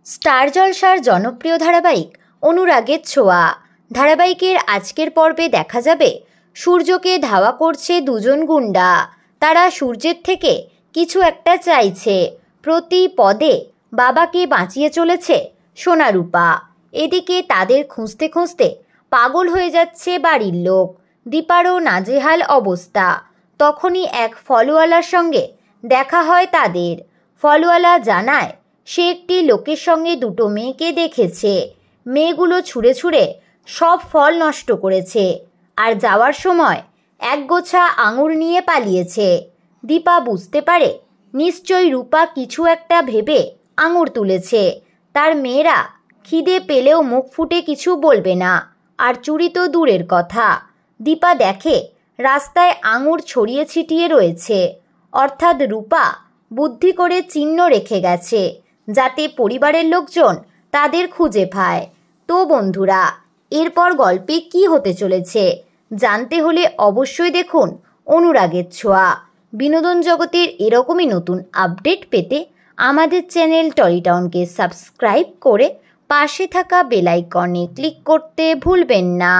Star জলসার জনপ্রিয় ধারাবাহিক অনুরাগের ছোঁয়া ধারাবাহিকের আজকের পর্বে দেখা যাবে সূর্যকে ধাওয়া করছে দুজন গুন্ডা। তারা সূর্যের থেকে কিছু একটা চাইছে। প্রতি পদে বাবাকে বাঁচিয়ে চলেছে সোনারূপা। এদিকে তাদের খুঁজতে খুঁজতে পাগল হয়ে যাচ্ছে বাড়ির লোক। দীপারও নাজেহাল অবস্থা। তখনই এক ফলওয়ালার সঙ্গে দেখা হয় তাদের। ফলওয়ালা জানায় সে একটি লোকের সঙ্গে দুটো মেয়েকে দেখেছে। মেয়েগুলো ছুঁড়ে ছুঁড়ে সব ফল নষ্ট করেছে আর যাওয়ার সময় এক গোছা আঙুর নিয়ে পালিয়েছে। দীপা বুঝতে পারে নিশ্চয়ই রূপা কিছু একটা ভেবে আঙুর তুলেছে। তার মেয়েরা খিদে পেলেও মুখ ফুটে কিছু বলবে না, আর চুরি তো দূরের কথা। দীপা দেখে রাস্তায় আঙুর ছড়িয়ে ছিটিয়ে রয়েছে, অর্থাৎ রূপা বুদ্ধি করে চিহ্ন রেখে গেছে যাতে পরিবারের লোকজন তাদের খুঁজে পায়। তো বন্ধুরা, এরপর গল্পে কি হতে চলেছে জানতে হলে অবশ্যই দেখুন অনুরাগের ছোঁয়া। বিনোদন জগতের এরকমই নতুন আপডেট পেতে আমাদের চ্যানেল টলিটাউনকে সাবস্ক্রাইব করে পাশে থাকা বেল আইকনে ক্লিক করতে ভুলবেন না।